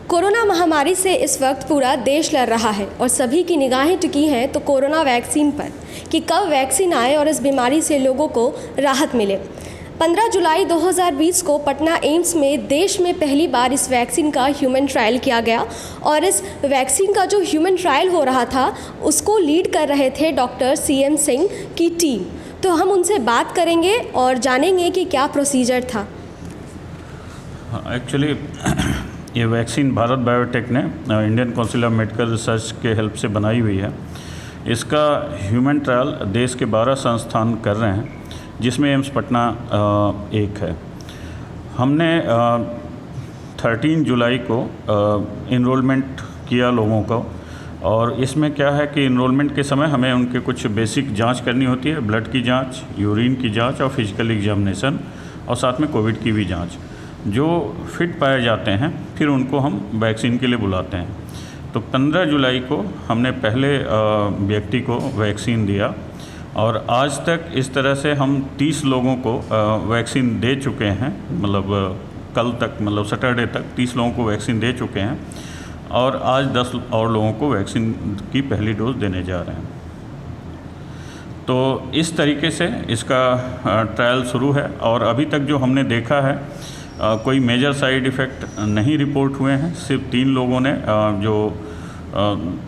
Corona महामारी से इस वक्त पूरा देश लड़ रहा है और सभी की निगाहें टिकी हैं तो कोरोना वैक्सीन पर कि कब वैक्सीन आए और इस बीमारी से लोगों को राहत मिले। 15 जुलाई 2020 को पटना एम्स में देश में पहली बार इस वैक्सीन का ह्यूमन ट्रायल किया गया और इस वैक्सीन का जो ह्यूमन ट्रायल हो रहा था उसको लीड कर रहे थे डॉक्टर CM सिंह की टीम। तो हम उनसे बात करेंगे और जानेंगे कि क्या प्रोसीजर था। एक्चुअली ये वैक्सीन भारत बायोटेक ने Indian council of medical research के हेल्प से बनाई हुई है। इसका ह्यूमन ट्रायल देश के 12 संस्थान कर रहे हैं, जिसमें एम्स पटना एक है। हमने 13 जुलाई को इनरोलमेंट किया लोगों को, और इसमें क्या है कि इनरोलमेंट के समय हमें उनके कुछ बेसिक जांच करनी होती है, ब्लड की जांच, यूरिन की जांच और फिजिकल एग्जामिनेशन, और साथ में कोविड की भी जांच। जो फिट पाए जाते हैं फिर उनको हम वैक्सीन के लिए बुलाते हैं। तो 15 जुलाई को हमने पहले व्यक्ति को वैक्सीन दिया और आज तक इस तरह से हम 30 लोगों को वैक्सीन दे चुके हैं। मतलब कल तक, मतलब सैटरडे तक 30 लोगों को वैक्सीन दे चुके हैं और आज 10 और लोगों को वैक्सीन की पहली डोज देने जा रहे हैं। तो इस तरीके से इसका ट्रायल शुरू है और अभी तक जो हमने देखा है कोई मेजर साइड इफ़ेक्ट नहीं रिपोर्ट हुए हैं। सिर्फ 3 लोगों ने जो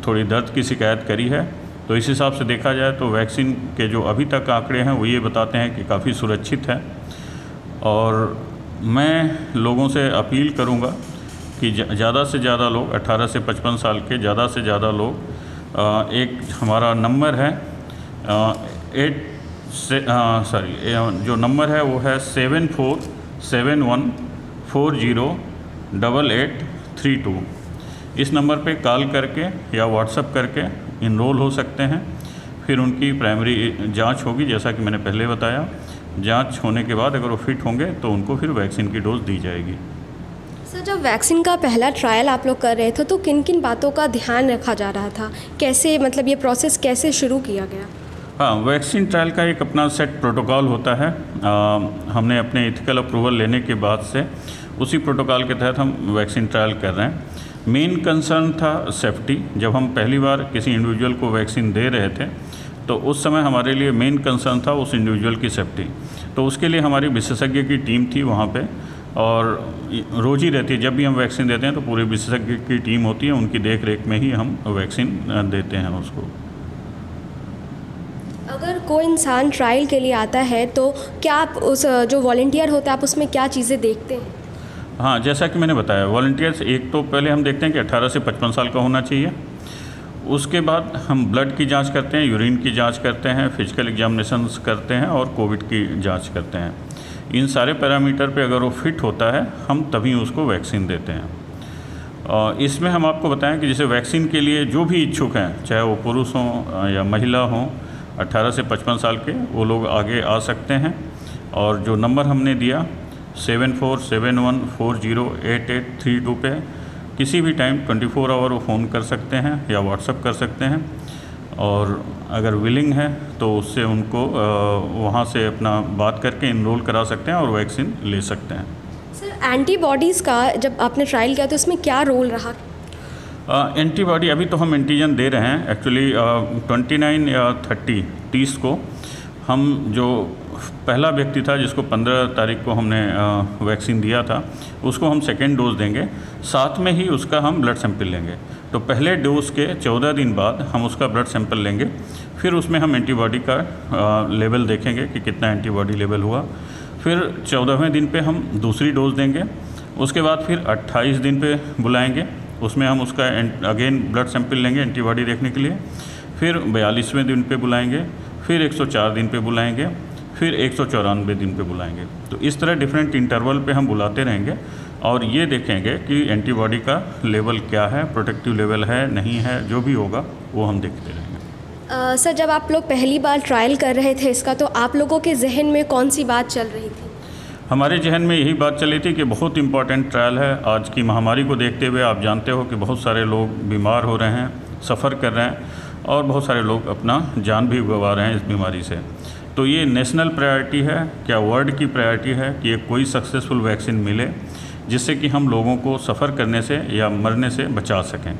थोड़ी दर्द की शिकायत करी है। तो इस हिसाब से देखा जाए तो वैक्सीन के जो अभी तक आंकड़े हैं वो ये बताते हैं कि काफ़ी सुरक्षित है। और मैं लोगों से अपील करूँगा कि ज़्यादा से ज़्यादा लोग 18 से 55 साल के ज़्यादा से ज़्यादा लोग एक हमारा नंबर है जो नंबर है वो है 7471408832। इस नंबर पे कॉल करके या व्हाट्सएप करके इनरोल हो सकते हैं। फिर उनकी प्राइमरी जांच होगी, जैसा कि मैंने पहले बताया। जांच होने के बाद अगर वो फिट होंगे तो उनको फिर वैक्सीन की डोज दी जाएगी। सर, जब वैक्सीन का पहला ट्रायल आप लोग कर रहे थे तो किन किन बातों का ध्यान रखा जा रहा था? कैसे, मतलब ये प्रोसेस कैसे शुरू किया गया? हाँ, वैक्सीन ट्रायल का एक अपना सेट प्रोटोकॉल होता है। हमने अपने इथिकल अप्रूवल लेने के बाद से उसी प्रोटोकॉल के तहत हम वैक्सीन ट्रायल कर रहे हैं। मेन कंसर्न था सेफ्टी। जब हम पहली बार किसी इंडिविजुअल को वैक्सीन दे रहे थे तो उस समय हमारे लिए मेन कंसर्न था उस इंडिविजुअल की सेफ्टी। तो उसके लिए हमारी विशेषज्ञ की टीम थी वहाँ पे, और रोज़ ही रहती है। जब भी हम वैक्सीन देते हैं तो पूरे विशेषज्ञ की टीम होती है, उनकी देख रेख में ही हम वैक्सीन देते हैं उसको। अगर कोई इंसान ट्रायल के लिए आता है तो क्या आप उस जो वॉलंटियर होता है आप उसमें क्या चीज़ें देखते हैं? हाँ, जैसा कि मैंने बताया, वॉलंटियर्स एक तो पहले हम देखते हैं कि 18 से 55 साल का होना चाहिए। उसके बाद हम ब्लड की जांच करते हैं, यूरिन की जांच करते हैं, फिजिकल एग्जामिनेशंस करते हैं और कोविड की जांच करते हैं। इन सारे पैरामीटर पे अगर वो फिट होता है हम तभी उसको वैक्सीन देते हैं। इसमें हम आपको बताएं कि जैसे वैक्सीन के लिए जो भी इच्छुक हैं, चाहे वो पुरुष हों या महिला हों, 18 से 55 साल के, वो लोग आगे आ सकते हैं। और जो नंबर हमने दिया 7471408832 पे किसी भी टाइम 24 आवर वो फ़ोन कर सकते हैं या व्हाट्सएप कर सकते हैं। और अगर विलिंग है तो उससे उनको वहाँ से अपना बात करके इनरोल करा सकते हैं और वैक्सीन ले सकते हैं। सर, एंटीबॉडीज़ का जब आपने ट्रायल किया तो उसमें क्या रोल रहा? एंटीबॉडी अभी तो हम एंटीजन दे रहे हैं। एक्चुअली 29 या 30 को हम जो पहला व्यक्ति था जिसको 15 तारीख को हमने वैक्सीन दिया था, उसको हम सेकेंड डोज देंगे, साथ में ही उसका हम ब्लड सैंपल लेंगे। तो पहले डोज के 14 दिन बाद हम उसका ब्लड सैंपल लेंगे, फिर उसमें हम एंटीबॉडी का लेवल देखेंगे कि कितना एंटीबॉडी लेवल हुआ। फिर 14वें दिन पे हम दूसरी डोज देंगे। उसके बाद फिर 28 दिन पे बुलाएंगे, उसमें हम उसका अगेन ब्लड सैंपल लेंगे एंटीबॉडी देखने के लिए। फिर 42वें दिन पे बुलाएंगे, फिर 104 दिन पे बुलाएंगे, फिर 194 दिन पे बुलाएंगे। तो इस तरह डिफरेंट इंटरवल पे हम बुलाते रहेंगे और ये देखेंगे कि एंटीबॉडी का लेवल क्या है, प्रोटेक्टिव लेवल है नहीं है, जो भी होगा वो हम देखते रहेंगे। सर, जब आप लोग पहली बार ट्रायल कर रहे थे इसका तो आप लोगों के जहन में कौन सी बात चल रही थी? हमारे जहन में यही बात चली थी कि बहुत इम्पॉर्टेंट ट्रायल है। आज की महामारी को देखते हुए आप जानते हो कि बहुत सारे लोग बीमार हो रहे हैं, सफ़र कर रहे हैं और बहुत सारे लोग अपना जान भी गंवा रहे हैं इस बीमारी से। तो ये नेशनल प्रायोरिटी है, क्या वर्ल्ड की प्रायोरिटी है कि कोई सक्सेसफुल वैक्सीन मिले। जिससे कि हम लोगों को सफ़र करने से या मरने से बचा सकें।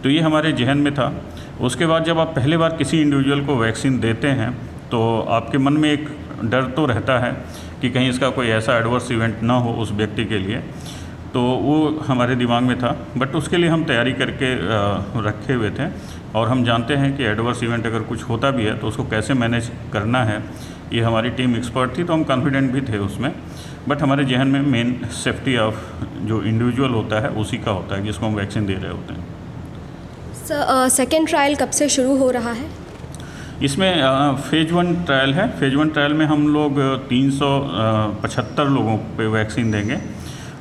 तो ये हमारे जहन में था। उसके बाद जब आप पहली बार किसी इंडिविजुअल को वैक्सीन देते हैं तो आपके मन में एक डर तो रहता है कि कहीं इसका कोई ऐसा एडवर्स इवेंट ना हो उस व्यक्ति के लिए, तो वो हमारे दिमाग में था। बट उसके लिए हम तैयारी करके रखे हुए थे और हम जानते हैं कि एडवर्स इवेंट अगर कुछ होता भी है तो उसको कैसे मैनेज करना है, ये हमारी टीम एक्सपर्ट थी, तो हम कॉन्फिडेंट भी थे उसमें। बट हमारे जहन में मेन सेफ्टी ऑफ जो इंडिविजुअल होता है उसी का होता है जिसको हम वैक्सीन दे रहे होते हैं। सर सेकेंड ट्रायल कब से शुरू हो रहा है? इसमें फेज़ 1 ट्रायल है। फेज़ 1 ट्रायल में हम लोग 375 लोगों पे वैक्सीन देंगे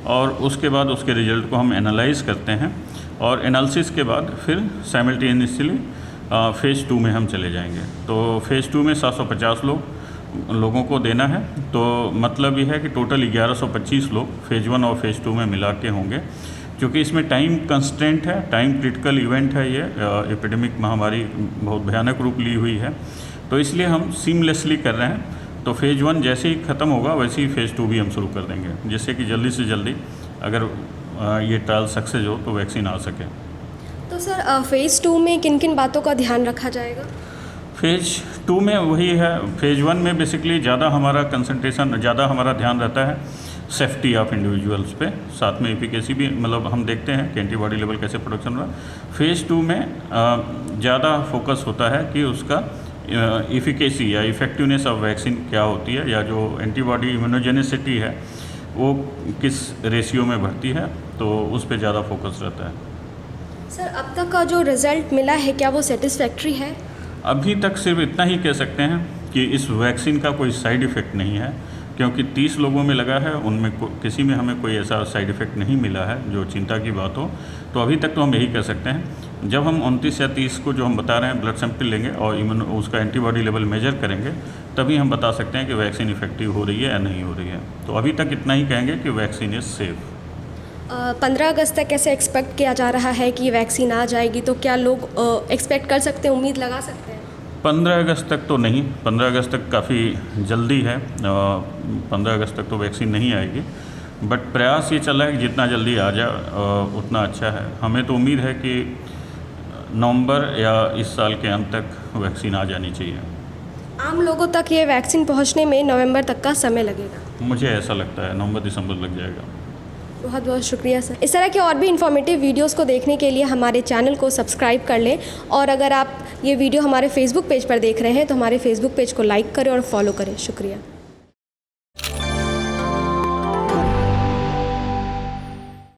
और उसके बाद उसके रिज़ल्ट को हम एनालाइज़ करते हैं और एनालिसिस के बाद फिर साइमल्टेनियसली फेज़ 2 में हम चले जाएंगे। तो फेज़ 2 में 750 लोगों को देना है, तो मतलब ये है कि टोटल 1125 लोग फेज़ 1 और फेज़ 2 में मिला के होंगे। क्योंकि इसमें टाइम कंस्ट्रेंट है, टाइम क्रिटिकल इवेंट है, ये एपिडेमिक महामारी बहुत भयानक रूप ली हुई है, तो इसलिए हम सीमलेसली कर रहे हैं। तो फेज़ 1 जैसे ही ख़त्म होगा वैसे ही फेज़ 2 भी हम शुरू कर देंगे, जिससे कि जल्दी से जल्दी अगर ये ट्रायल सक्सेस हो तो वैक्सीन आ सके। तो सर फेज़ 2 में किन किन बातों का ध्यान रखा जाएगा? फेज़ 2 में वही है। फेज़ 1 में बेसिकली ज़्यादा हमारा कंसंट्रेशन, ज़्यादा हमारा ध्यान रहता है सेफ्टी ऑफ इंडिविजुअल्स पे, साथ में एफिकेसी भी, मतलब हम देखते हैं कि एंटीबॉडी लेवल कैसे प्रोडक्शन हो रहा है। फेज़ 2 में ज़्यादा फोकस होता है कि उसका एफिकेसी या इफ़ेक्टिवनेस ऑफ वैक्सीन क्या होती है, या जो एंटीबॉडी इम्यूनोजेनिसिटी है वो किस रेशियो में बढ़ती है, तो उस पर ज़्यादा फोकस रहता है। सर अब तक का जो रिज़ल्ट मिला है क्या वो सेटिस्फैक्ट्री है? अभी तक सिर्फ इतना ही कह सकते हैं कि इस वैक्सीन का कोई साइड इफ़ेक्ट नहीं है, क्योंकि 30 लोगों में लगा है, उनमें किसी में हमें कोई ऐसा साइड इफ़ेक्ट नहीं मिला है जो चिंता की बात हो। तो अभी तक तो हम यही कह सकते हैं। जब हम 29 या 30 को जो हम बता रहे हैं ब्लड सैंपल लेंगे और उसका एंटीबॉडी लेवल मेजर करेंगे, तभी हम बता सकते हैं कि वैक्सीन इफेक्टिव हो रही है या नहीं हो रही है। तो अभी तक इतना ही कहेंगे कि वैक्सीन इज़ सेफ़। 15 अगस्त तक कैसे एक्सपेक्ट किया जा रहा है कि वैक्सीन आ जाएगी, तो क्या लोग एक्सपेक्ट कर सकते हैं, उम्मीद लगा सकते हैं? 15 अगस्त तक तो नहीं, 15 अगस्त तक काफ़ी जल्दी है। 15 अगस्त तक तो वैक्सीन नहीं आएगी, बट प्रयास ये चल रहा है कि जितना जल्दी आ जाए उतना अच्छा है। हमें तो उम्मीद है कि नवंबर या इस साल के अंत तक वैक्सीन आ जानी चाहिए। आम लोगों तक ये वैक्सीन पहुंचने में नवंबर तक का समय लगेगा? मुझे ऐसा लगता है नवंबर दिसंबर लग जाएगा। बहुत बहुत शुक्रिया सर। इस तरह के और भी इन्फॉर्मेटिव वीडियोस को देखने के लिए हमारे चैनल को सब्सक्राइब कर लें, और अगर आप ये वीडियो हमारे फेसबुक पेज पर देख रहे हैं तो हमारे फेसबुक पेज को लाइक करें और फॉलो करें। शुक्रिया।